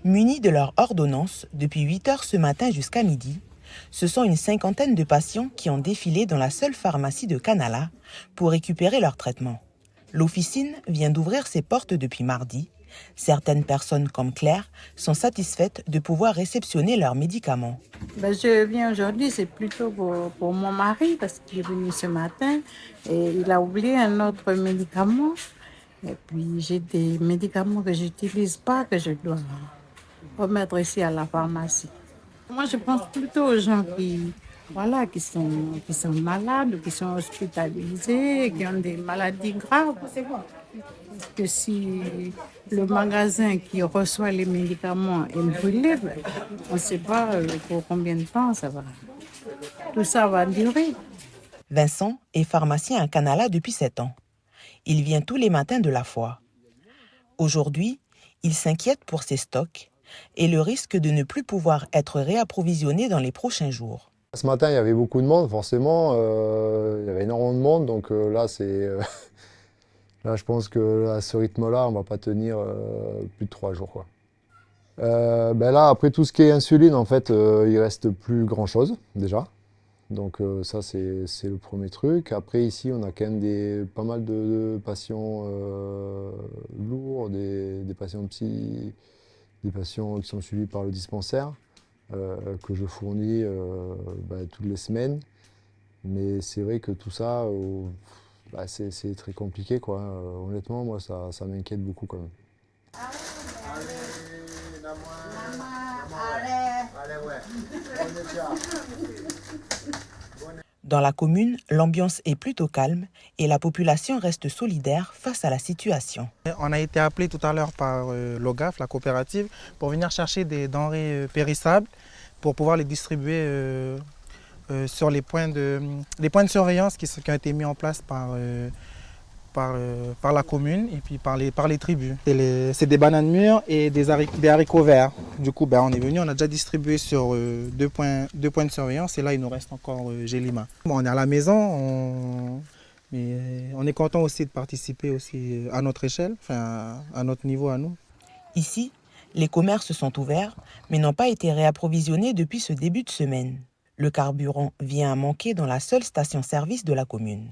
Munis de leur ordonnance depuis 8 heures ce matin jusqu'à midi, ce sont une cinquantaine de patients qui ont défilé dans la seule pharmacie de Canala pour récupérer leur traitement. L'officine vient d'ouvrir ses portes depuis mardi. Certaines personnes comme Claire sont satisfaites de pouvoir réceptionner leurs médicaments. Je viens aujourd'hui, c'est plutôt pour mon mari parce qu'il est venu ce matin et il a oublié un autre médicament. Et puis j'ai des médicaments que je n'utilise pas, que je dois remettre ici à la pharmacie. Moi, je pense plutôt aux gens qui sont malades, qui sont hospitalisés, qui ont des maladies graves. Parce que si le magasin qui reçoit les médicaments est brûlé, on ne sait pas pour combien de temps tout ça va durer. Vincent est pharmacien à Canala depuis 7 ans. Il vient tous les matins de la foi. Aujourd'hui, il s'inquiète pour ses stocks et le risque de ne plus pouvoir être réapprovisionné dans les prochains jours. Ce matin, il y avait beaucoup de monde, forcément. Il y avait énormément de monde, donc là, là, je pense que à ce rythme-là, on ne va pas tenir plus de 3 jours, quoi. Là, après tout ce qui est insuline, en fait, il reste plus grand-chose, déjà. Donc ça, c'est le premier truc. Après, ici, on a quand même pas mal de patients lourds, des patients psy, des patients qui sont suivis par le dispensaire, que je fournis toutes les semaines. Mais c'est vrai que tout ça, c'est très compliqué, quoi. Honnêtement, moi, ça m'inquiète beaucoup quand même. Dans la commune, l'ambiance est plutôt calme et la population reste solidaire face à la situation. On a été appelé tout à l'heure par l'OGAF, la coopérative, pour venir chercher des denrées périssables pour pouvoir les distribuer sur les points de surveillance qui ont été mis en place par la commune et puis par les tribus. C'est des bananes mûres et des haricots verts. Du coup, on est venu, on a déjà distribué sur deux points de surveillance et là, il nous reste encore Gélima. On est à la maison, mais on est content aussi de participer aussi à notre échelle, enfin à notre niveau à nous. Ici, les commerces sont ouverts, mais n'ont pas été réapprovisionnés depuis ce début de semaine. Le carburant vient à manquer dans la seule station-service de la commune.